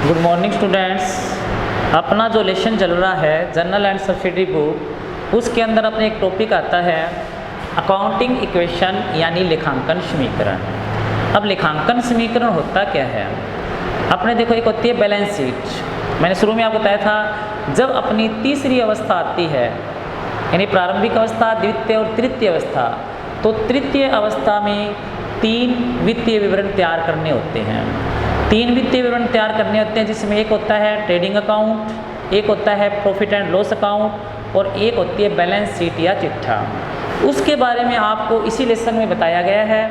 Good morning students. अपना जो lesson चल रहा है जनरल एंड सब्सिडी बुक, उसके अंदर अपने एक टॉपिक आता है अकाउंटिंग इक्वेशन यानी लेखांकन समीकरण। अब लेखांकन समीकरण होता क्या है? अपने देखो, एक होती है बैलेंस शीट। मैंने शुरू में आपको बताया था, जब अपनी तीसरी अवस्था आती है यानी प्रारंभिक अवस्था, द्वितीय और तृतीय अवस्था, तो तृतीय अवस्था में 3 वित्तीय विवरण तैयार करने होते हैं। 3 वित्तीय विवरण तैयार करने होते हैं, जिसमें एक होता है ट्रेडिंग अकाउंट, एक होता है प्रॉफिट एंड लॉस अकाउंट और एक होती है बैलेंस शीट या चिट्ठा। उसके बारे में आपको इसी लेसन में बताया गया है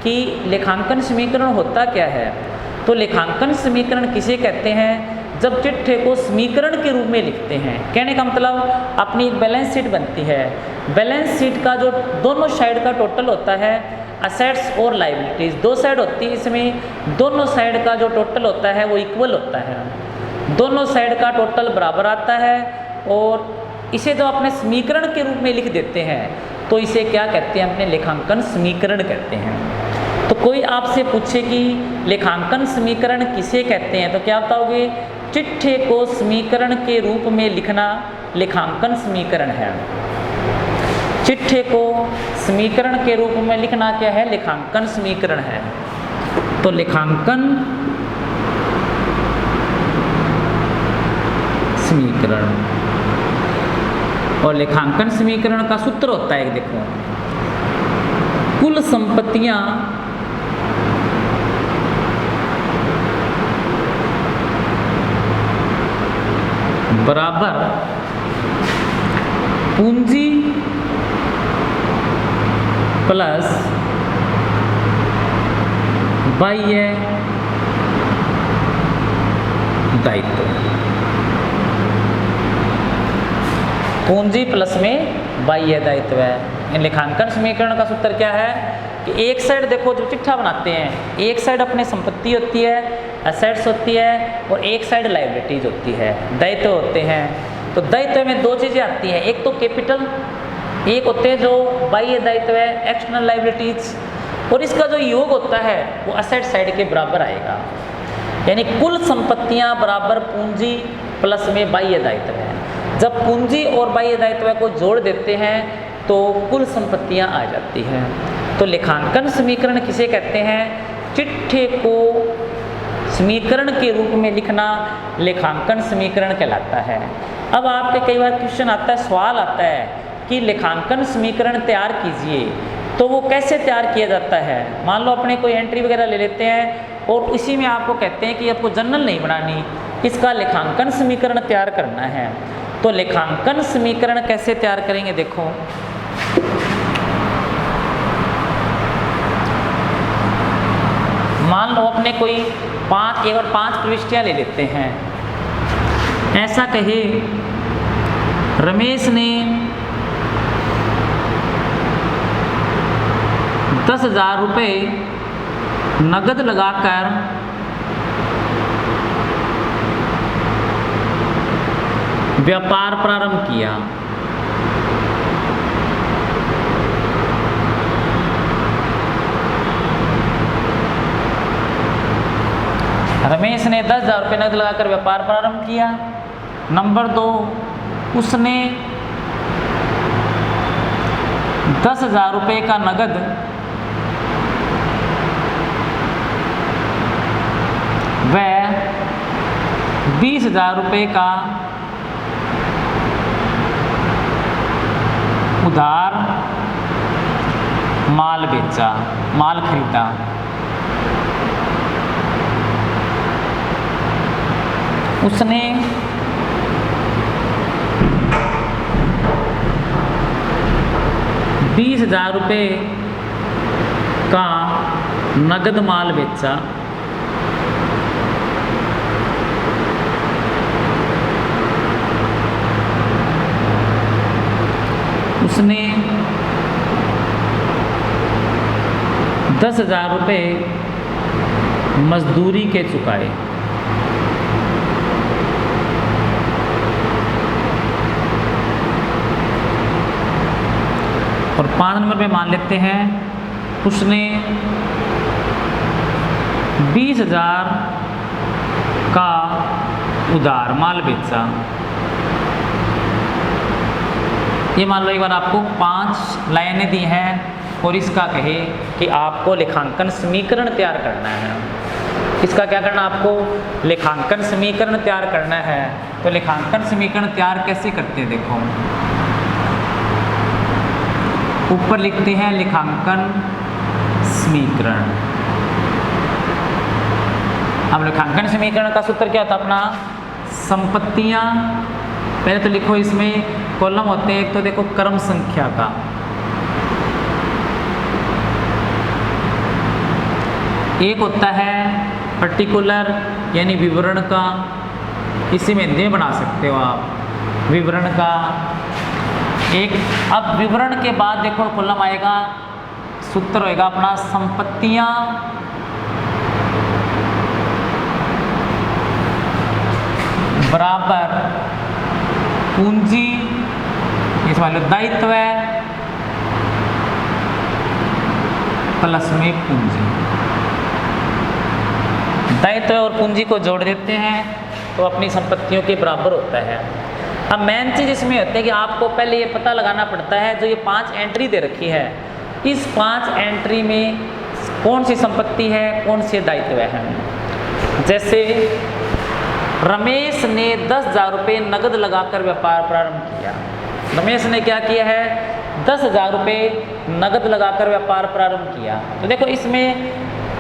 कि लेखांकन समीकरण होता क्या है। तो लेखांकन समीकरण किसे कहते हैं? जब चिट्ठे को समीकरण के रूप में लिखते हैं। कहने का मतलब, अपनी एक बैलेंस शीट बनती है। बैलेंस शीट का जो दोनों साइड का टोटल होता है, असेट्स और लाइबिलिटीज़ 2 साइड होती है, इसमें दोनों साइड का जो टोटल होता है वो इक्वल होता है, दोनों साइड का टोटल बराबर आता है। और इसे जो अपने समीकरण के रूप में लिख देते हैं तो इसे क्या कहते हैं? अपने लेखांकन समीकरण कहते हैं। तो कोई आपसे पूछे कि लेखांकन समीकरण किसे कहते हैं, तो क्या बताओगे? चिट्ठे को समीकरण के रूप में लिखना लेखांकन समीकरण है। चिट्ठे को समीकरण के रूप में लिखना क्या है? लेखांकन समीकरण है। तो लेखांकन समीकरण, और लेखांकन समीकरण का सूत्र होता है, देखो, कुल संपत्तियां बराबर पूंजी प्लस बाह्य दायित्व। पूंजी प्लस में बाह्य दायित्व है। इन लेखांकन समीकरण का सूत्र क्या है कि एक साइड देखो, जो चिट्ठा बनाते हैं, एक साइड अपने संपत्ति होती है, असेट्स होती है, और एक साइड लायबिलिटीज होती है, दायित्व होते हैं। तो दायित्व में 2 चीज़ें आती हैं, एक तो कैपिटल, एक होते हैं जो बाह्य दायित्व है, एक्सटर्नल लायबिलिटीज, और इसका जो योग होता है वो असेट साइड के बराबर आएगा। यानी कुल संपत्तियां बराबर पूंजी प्लस में बाह्य दायित्व है। जब पूंजी और बाह्य दायित्व को जोड़ देते हैं तो कुल संपत्तियां आ जाती हैं। तो लेखांकन समीकरण किसे कहते हैं? चिट्ठे को समीकरण के रूप में लिखना लेखांकन समीकरण कहलाता है। अब आपके कई बार क्वेश्चन आता है, सवाल आता है कि लेखांकन समीकरण तैयार कीजिए, तो वो कैसे तैयार किया जाता है? मान लो अपने कोई एंट्री वगैरह ले लेते हैं और इसी में आपको कहते हैं कि आपको जर्नल नहीं बनानी, इसका लेखांकन समीकरण तैयार करना है। तो लेखांकन समीकरण कैसे तैयार करेंगे? देखो, मान लो अपने कोई 5 प्रविष्टियां ले लेते हैं। ऐसा कहे, रमेश ने 10,000 रुपये नगद लगाकर व्यापार प्रारंभ किया। रमेश ने 10,000 रुपये नगद लगाकर व्यापार प्रारंभ किया। नंबर 2, उसने 10,000 रुपये का नगद व 20,000 रुपये का उधार माल बेचा, माल खरीदा। उसने 20,000 रुपये का नगद माल बेचा। उसने 10,000 रुपये मजदूरी के चुकाए। और 5 नंबर पे मान लेते हैं उसने 20,000 का उधार माल बेचा। ये मान लो एक बार आपको 5 लाइनें दी हैं और इसका कहे कि आपको लेखांकन समीकरण तैयार करना है। इसका क्या करना, आपको लेखांकन समीकरण तैयार करना है। तो लेखांकन समीकरण तैयार कैसे करते हैं, देखो ऊपर लिखते हैं लेखांकन समीकरण। अब लेखांकन समीकरण का सूत्र क्या होता है अपना, संपत्तियां, पहले तो लिखो इसमें कॉलम होते हैं, एक तो देखो क्रम संख्या का, एक होता है पर्टिकुलर यानी विवरण का, इसी में हिंदी में बना सकते हो आप विवरण का एक। अब विवरण के बाद देखो कॉलम आएगा, सूत्र होएगा अपना संपत्तियां बराबर पूंजी, इस वाले दायित्व प्लस में पूंजी, दायित्व और पूंजी को जोड़ देते हैं तो अपनी संपत्तियों के बराबर होता है। अब मेन चीज़ इसमें होती है कि आपको पहले ये पता लगाना पड़ता है, जो ये 5 एंट्री दे रखी है, इस 5 एंट्री में कौन सी संपत्ति है, कौन से दायित्व है। जैसे रमेश ने 10,000 रुपये नगद लगाकर व्यापार प्रारंभ किया। रमेश ने क्या किया है, 10,000 रुपये नगद लगाकर व्यापार प्रारंभ किया। तो देखो इसमें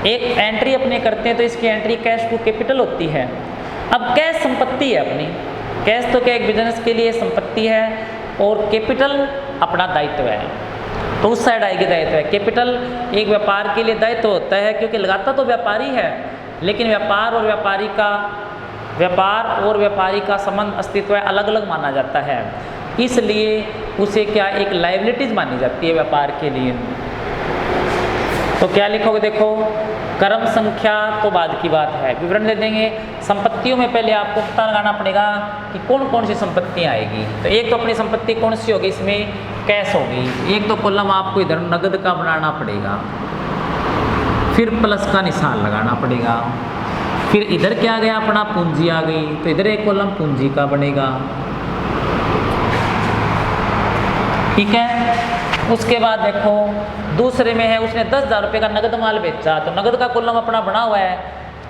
एक एंट्री अपने करते हैं तो इसकी एंट्री कैश टू कैपिटल होती है। अब कैश संपत्ति है अपनी, कैश तो क्या एक बिजनेस के लिए संपत्ति है और कैपिटल अपना दायित्व है, तो उस साइड आएगी दायित्व है। कैपिटल एक व्यापार के लिए दायित्व होता है, क्योंकि लगाता तो व्यापारी है, लेकिन व्यापार और व्यापारी का संबंध अस्तित्व है अलग अलग माना जाता है, इसलिए उसे क्या एक लायबिलिटीज मानी जाती है व्यापार के लिए। तो क्या लिखोगे, देखो क्रम संख्या तो बाद की बात है, विवरण दे देंगे। संपत्तियों में पहले आपको पता लगाना पड़ेगा कि कौन कौन सी संपत्तियां आएगी। तो एक तो अपनी संपत्ति कौन सी होगी, इसमें कैश होगी। एक तो कॉलम आपको इधर नगद का बनाना पड़ेगा, फिर प्लस का निशान लगाना पड़ेगा, फिर इधर क्या आ गया अपना पूंजी आ गई, तो इधर एक कॉलम पूंजी का बनेगा, ठीक है। उसके बाद देखो दूसरे में है, उसने 10,000 रुपये का नगद माल बेचा, तो नगद का कॉलम अपना बना हुआ है,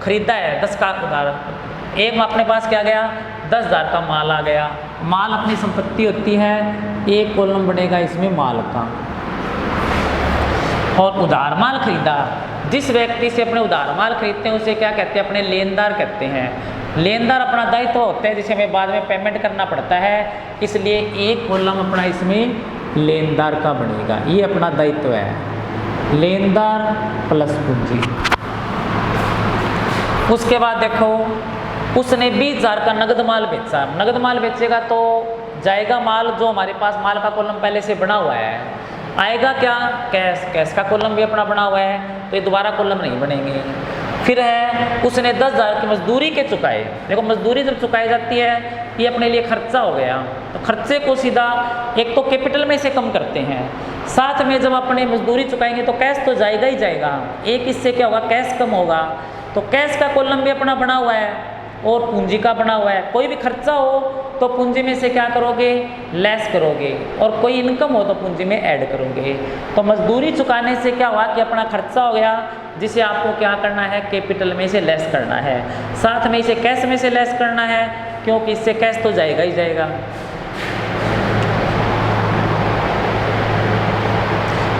खरीदा है 10 का उधार। एक अपने पास क्या गया, 10,000 का माल आ गया, माल अपनी संपत्ति होती है, एक कॉलम बनेगा इसमें माल का। और उधार माल खरीदा, जिस व्यक्ति से अपने उधार माल खरीदते हैं उसे क्या कहते हैं, अपने लेनदार कहते हैं। लेनदार अपना दायित्व होता है जिसे हमें बाद में पेमेंट करना पड़ता है, इसलिए एक कॉलम अपना इसमें लेनदार का बनेगा, ये अपना दायित्व है, लेनदार प्लस पूंजी। उसके बाद देखो उसने 20,000 का नगद माल बेचा। नगद माल बेचेगा तो जाएगा माल, जो हमारे पास माल का कॉलम पहले से बना हुआ है, आएगा क्या, कैश। कैश का कॉलम भी अपना बना हुआ है, तो ये दोबारा कॉलम नहीं बनेंगे। फिर है उसने 10,000 की मजदूरी के चुकाए। देखो मजदूरी जब चुकाई जाती है ये अपने लिए खर्चा हो गया, तो खर्चे को सीधा एक तो कैपिटल में से कम करते हैं, साथ में जब अपने मजदूरी चुकाएंगे तो कैश तो जाएगा ही जाएगा, एक इससे क्या होगा, कैश कम होगा। तो कैश का कॉलम भी अपना बना हुआ है और पूंजी का बना हुआ है। कोई भी खर्चा हो तो पूंजी में से क्या करोगे, लेस करोगे, और कोई इनकम हो तो पूंजी में ऐड करोगे। तो मजदूरी चुकाने से क्या हुआ कि अपना खर्चा हो गया, जिसे आपको क्या करना है, कैपिटल में से लेस करना है, साथ में इसे कैश में से लेस करना है, क्योंकि इससे कैश तो जाएगा ही जाएगा।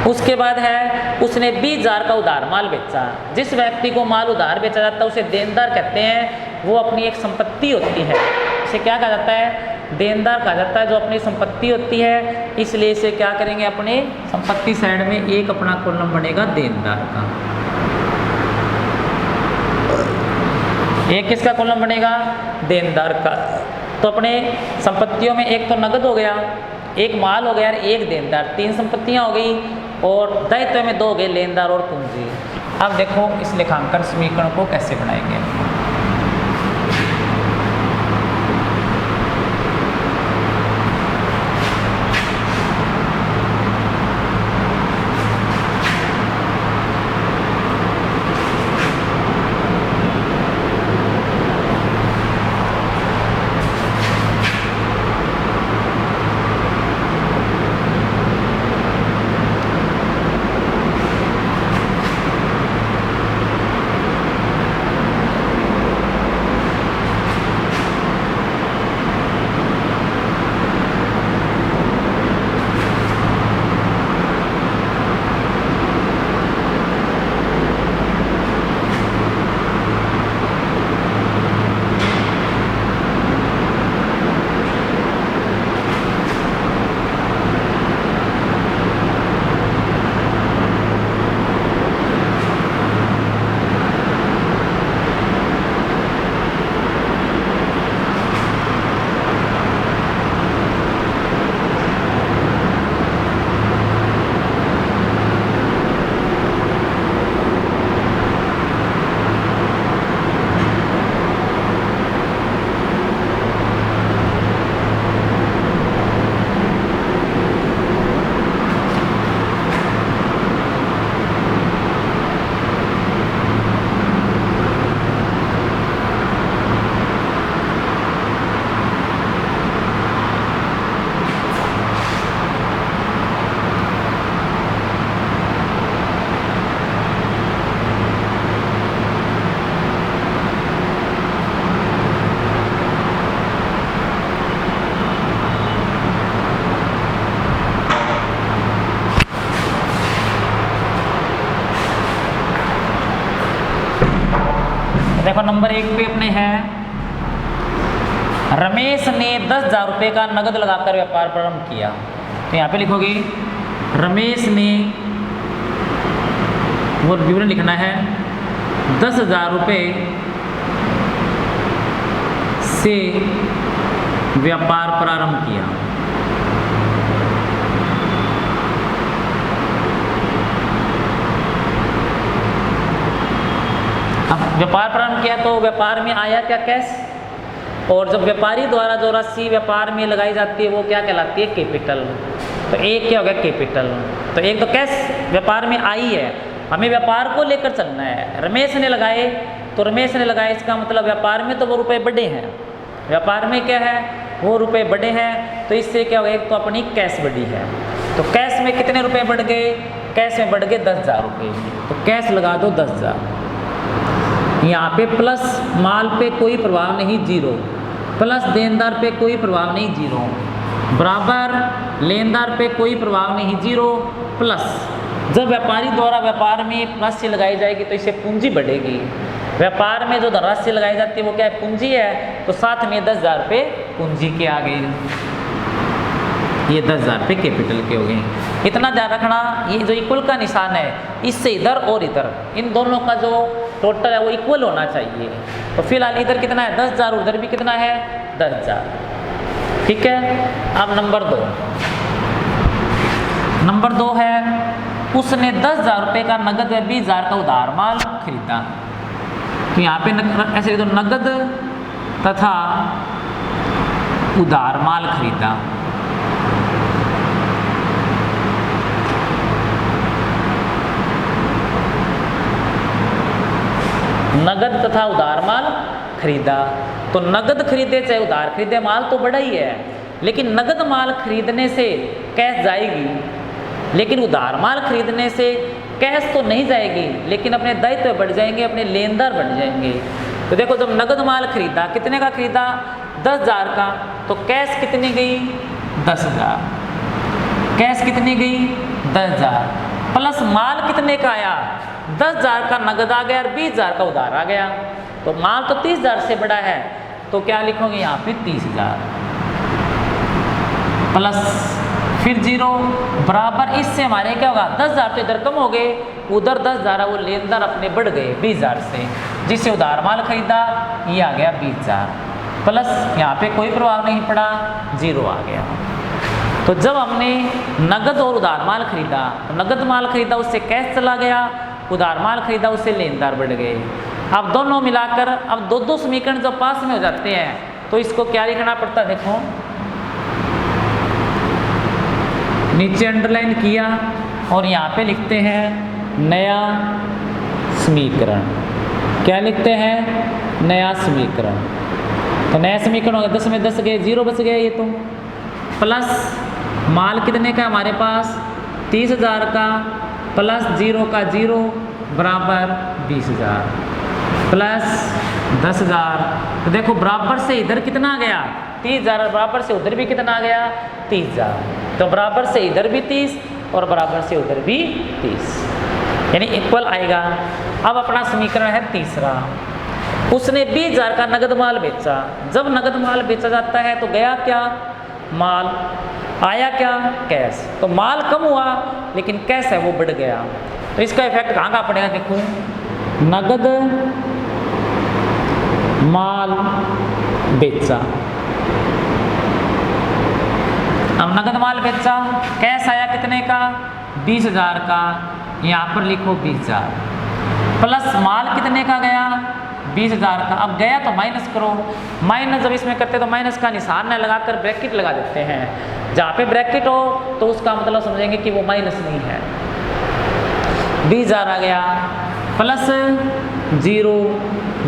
उसके बाद है उसने 20,000 का उधार माल बेचा। जिस व्यक्ति को माल उधार बेचा जाता है उसे देनदार कहते हैं, वो अपनी एक संपत्ति होती है, इसे क्या कहा जाता है, देनदार कहा जाता है, जो अपनी संपत्ति होती है। इसलिए इसे क्या करेंगे, अपने संपत्ति साइड में एक अपना कॉलम बनेगा देनदार का, एक किसका कॉलम बनेगा, देनदार का। तो अपने संपत्तियों में एक तो नगद हो गया, एक माल हो गया, एक देनदार, 3 संपत्तियां हो गई, और दायित्व में 2 हो गए, लेनदार और पूंजी। अब देखो इस लेखांकन समीकरण को कैसे बनाएंगे। देखो नंबर 1 पे अपने हैं, रमेश ने 10,000 रुपये का नगद लगाकर व्यापार प्रारंभ किया। तो यहाँ पे लिखोगे रमेश ने, वो विवरण लिखना है, 10,000 रुपये से व्यापार प्रारंभ किया। अब व्यापार प्रारंभ किया तो व्यापार में आया क्या? कैश। और जब व्यापारी द्वारा जो राशि व्यापार में लगाई जाती है वो क्या कहलाती है? कैपिटल। तो एक क्या हो गया? कैपिटल। तो एक तो कैश व्यापार में आई है, हमें व्यापार को लेकर चलना है। रमेश ने लगाए तो रमेश ने लगाए, इसका मतलब व्यापार में तो वो रुपए बढ़े हैं, व्यापार में क्या है? वो रुपए बढ़े हैं। तो इससे क्या होगा? एक तो अपनी कैश बढ़ी है। तो कैश में कितने रुपए बढ़ गए? कैश में बढ़ गए 10,000 रुपये। तो कैश लगा दो 10,000। यहाँ पे प्लस माल पे कोई प्रभाव नहीं, 0, प्लस देनदार पे कोई प्रभाव नहीं, 0, बराबर लेनदार पे कोई प्रभाव नहीं, 0, प्लस जब व्यापारी द्वारा व्यापार में राशि लगाई जाएगी तो इससे पूंजी बढ़ेगी। व्यापार में जो धनराशि लगाई जाती है वो क्या है? पूंजी है। तो साथ में 10,000 रुपये पूंजी के आ गए, ये 10,000 रुपये कैपिटल के हो गए। इतना ध्यान रखना, ये जो इक्वल का निशान है इससे इधर और इधर, इन दोनों का जो टोटल है वो इक्वल होना चाहिए। तो फिलहाल इधर कितना है? 10,000, उधर भी कितना है? 10,000। ठीक है। अब नंबर 2, नंबर 2 है, उसने 10,000 रुपये का नगद व 20,000 का उधार माल खरीदा। तो यहाँ पे ऐसे तो नगद तथा उधार माल खरीदा। नगद तथा उधार माल खरीदा। तो नगद खरीदे चाहे उधार खरीदे, माल तो बड़ा ही है, लेकिन नगद माल खरीदने से कैश जाएगी, लेकिन उधार माल खरीदने से कैश तो नहीं जाएगी, लेकिन अपने दायित्व बढ़ जाएंगे, अपने लेनदार बढ़ जाएंगे। तो देखो जब नगद माल खरीदा, कितने का खरीदा? 10,000 का। तो कैश कितनी गई? 10,000। कैश कितनी गई? 10,000। प्लस माल कितने का आया? 10,000 का नगद आ गया और 20,000 का उधार आ गया। तो माल तो 30,000 से बड़ा है, तो क्या लिखोगे यहाँ पे? 30,000 प्लस फिर 0 बराबर, इससे हमारे क्या होगा? 10,000 तो इधर कम हो गए, उधर 10,000 है, वो लेनदार अपने बढ़ गए 20,000 से, जिससे उधार माल खरीदा, ये आ गया 20,000 प्लस यहाँ पे कोई प्रभाव नहीं पड़ा, 0 आ गया। तो जब हमने नगद और उधार माल खरीदा, तो नगद माल खरीदा उससे कैश चला गया, उधार माल खरीदा उससे लेनदार बढ़ गए। अब दोनों मिलाकर अब दो समीकरण जब पास में हो जाते हैं तो इसको क्या लिखना पड़ता है? देखो नीचे अंडरलाइन किया और यहाँ पे लिखते हैं नया समीकरण। क्या लिखते हैं? नया समीकरण। तो नया समीकरण हो गया, 10 में 10 गए, 0 बच गया। ये तो प्लस माल कितने का हमारे पास? 30,000 का, प्लस 0 का 0 बराबर 20,000 प्लस 10,000। तो देखो बराबर से इधर कितना आ गया? 30,000, बराबर से उधर भी कितना आ गया? 30,000। तो बराबर से इधर भी 30 और बराबर से उधर भी 30, यानी इक्वल आएगा। अब अपना समीकरण है तीसरा, उसने 20,000 का नगद माल बेचा। जब नगद माल बेचा जाता है तो गया क्या? माल। आया क्या? कैश। तो माल कम हुआ लेकिन कैश है वो बढ़ गया। तो इसका इफेक्ट कहाँ का पड़ेगा? देखो नगद माल बेचा, अब नगद माल बेचा, कैश आया कितने का? 20,000 का। यहाँ पर लिखो 20,000 प्लस माल कितने का गया? 20,000 का। अब गया तो माइनस करो, माइनस जब इसमें करते तो माइनस का निशान न लगाकर ब्रैकेट लगा देते हैं। जहाँ पे ब्रैकेट हो तो उसका मतलब समझेंगे कि वो माइनस नहीं है। 20,000 आ गया प्लस 0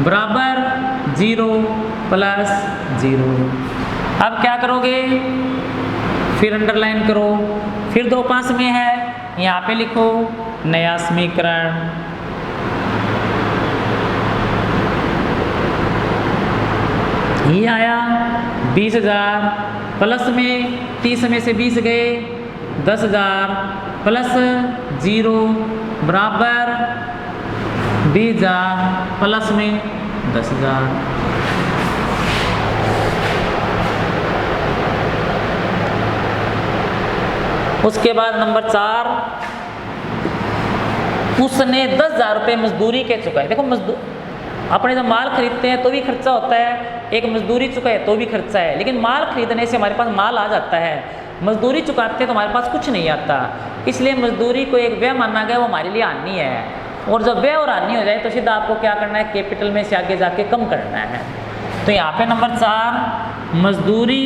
बराबर 0 प्लस 0। अब क्या करोगे? फिर अंडरलाइन करो, फिर 2 पास में है, यहाँ पे लिखो नया समीकरण। ये आया 20,000 प्लस में 30 में से 20 गए, 10,000 प्लस 0 बराबर 20,000 प्लस में 10,000। उसके बाद नंबर 4, उसने 10,000 रुपये मजदूरी के चुकाए। देखो मजदूर अपने जब माल खरीदते हैं तो भी खर्चा होता है, एक मजदूरी चुकाए तो भी खर्चा है, लेकिन माल खरीदने से हमारे पास माल आ जाता है, मजदूरी चुकाते हैं तो हमारे पास कुछ नहीं आता। इसलिए मजदूरी को एक व्यय माना गया, वो हमारे लिए हानि है। और जब व्यय और हानि हो जाए तो सीधा आपको क्या करना है, कैपिटल में से आगे जाके कम करना है। तो यहाँ पे नंबर 4 मजदूरी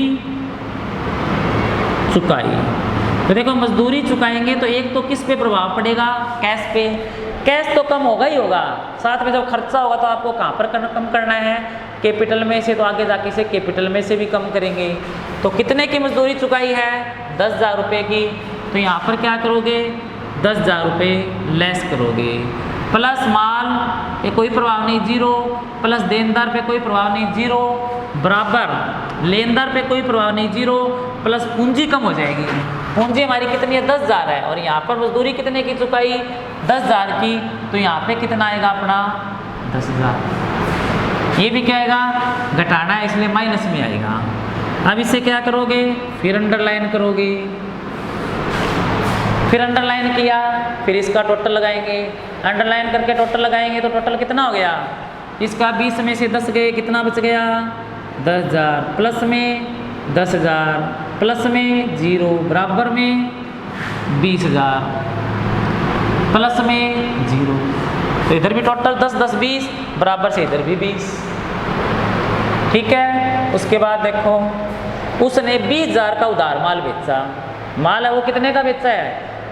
चुकाई। तो देखो मजदूरी चुकाएंगे तो एक तो किस पे प्रभाव पड़ेगा, कैश पे। कैश तो कम होगा ही होगा, साथ में जब खर्चा होगा तो आपको कहाँ पर कम करना है, कैपिटल में से। तो आगे जाके से कैपिटल में से भी कम करेंगे। तो कितने की मजदूरी चुकाई है, 10,000 रुपये की। तो यहाँ पर क्या करोगे, 10,000 रुपये लेस करोगे, प्लस माल पे कोई प्रभाव नहीं 0, प्लस देनदार पे कोई प्रभाव नहीं 0, बराबर लेनदार पे कोई प्रभाव नहीं 0, प्लस पूंजी कम हो जाएगी। पूंजी हमारी कितनी है, 10,000 है, और यहाँ पर मजदूरी कितने की चुकाई, 10,000 की। तो यहाँ पे कितना आएगा अपना 10,000। ये भी क्या आएगा, घटाना है इसलिए माइनस में आएगा। अब इसे क्या करोगे, फिर अंडरलाइन करोगे, फिर अंडरलाइन किया, फिर इसका टोटल लगाएंगे। अंडरलाइन करके टोटल लगाएंगे तो टोटल कितना हो गया, इसका 20 में से 10 गए, कितना बच गया 10,000, प्लस में 10,000, प्लस में 0, बराबर में 20,000, प्लस में 0। तो इधर भी टोटल 10 10 20, बराबर से इधर भी 20। ठीक है। उसके बाद देखो उसने 20,000 का उधार माल बेचा। माल है वो कितने का बेचा है,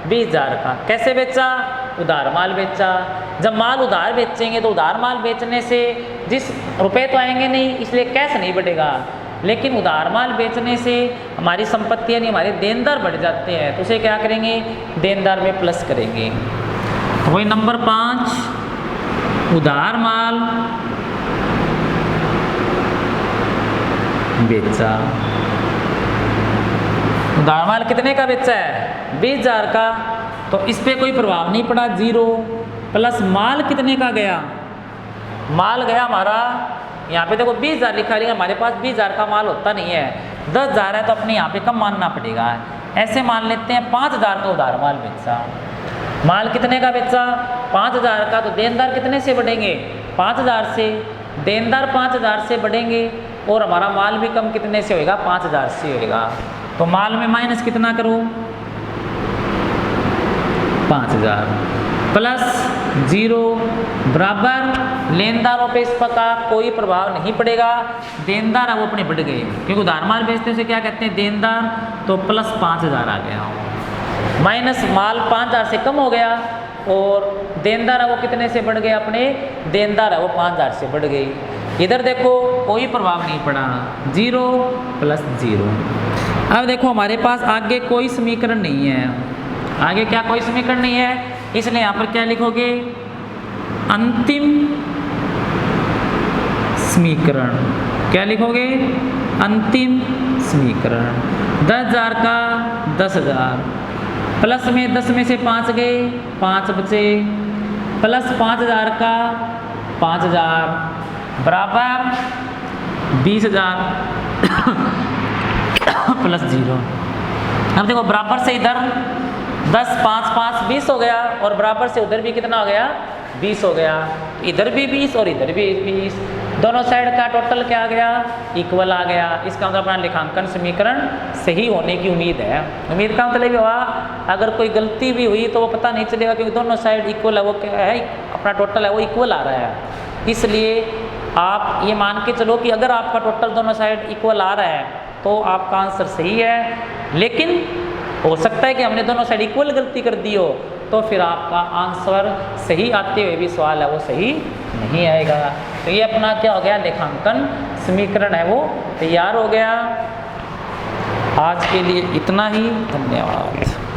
20,000 का। कैसे बेचा, उधार माल बेचा। जब माल उधार बेचेंगे तो उधार माल बेचने से जिस रुपए तो आएंगे नहीं, इसलिए कैश नहीं बढ़ेगा, लेकिन उधार माल बेचने से हमारी संपत्ति यानी हमारे देनदार बढ़ जाते हैं। तो उसे क्या करेंगे, देनदार में प्लस करेंगे। तो वही नंबर 5 उधार माल बेचा। उधार माल कितने का बेचा है, 20,000 का। तो इस पे कोई प्रभाव नहीं पड़ा 0, प्लस माल कितने का गया, माल गया हमारा यहाँ पे देखो 20,000 लिखा है, हमारे पास 20,000 का माल होता नहीं है, 10,000 है, तो अपने यहाँ पे कम मानना पड़ेगा। ऐसे मान लेते हैं 5,000 का उधार माल बेचा। माल कितने का बेचा, 5,000 का। तो देनदार कितने से बढ़ेंगे, 5,000 से। देनदार 5,000 से बढ़ेंगे और हमारा माल भी कम कितने से होएगा, 5,000 से होएगा। तो माल में माइनस कितना करो, 5,000, प्लस 0, बराबर लेनदारों पे इस का कोई प्रभाव नहीं पड़ेगा। देनदार अब अपने बढ़ गए, क्योंकि उधार माल बेचते उसे क्या कहते हैं, देनदार। तो प्लस 5,000 आ गया, माइनस माल 5,000 से कम हो गया, और देनदार है वो कितने से बढ़ गए, अपने देनदार है वो 5,000 से बढ़ गई। इधर देखो कोई प्रभाव नहीं पड़ा, 0 प्लस 0। अब देखो हमारे पास आगे कोई समीकरण नहीं है, आगे क्या कोई समीकरण नहीं है, इसलिए यहाँ पर क्या लिखोगे, अंतिम समीकरण। क्या लिखोगे, अंतिम समीकरण। 10,000 का 10,000, प्लस में 10 में से 5 गए, 5 बचे, प्लस 5,000 का 5,000, बराबर 20,000 प्लस 0। अब देखो बराबर से इधर 10 5 5 20 हो गया, और बराबर से उधर भी कितना हो गया, 20 हो गया। इधर भी 20 और इधर भी 20, दोनों साइड का टोटल क्या आ गया, इक्वल आ गया। इसका मतलब अपना लेखांकन समीकरण सही होने की उम्मीद है। उम्मीद का मतलब हुआ अगर कोई गलती भी हुई तो वो पता नहीं चलेगा, क्योंकि दोनों साइड इक्वल है, वो क्या है, अपना टोटल है वो इक्वल आ रहा है। इसलिए आप ये मान के चलो कि अगर आपका टोटल दोनों साइड इक्वल आ रहा है तो आपका आंसर सही है। लेकिन हो सकता है कि हमने दोनों साइड इक्वल गलती कर दी हो, तो फिर आपका आंसर सही आते हुए भी सवाल है वो सही नहीं आएगा। तो ये अपना क्या हो गया, लेखांकन समीकरण है वो तैयार हो गया। आज के लिए इतना ही, धन्यवाद।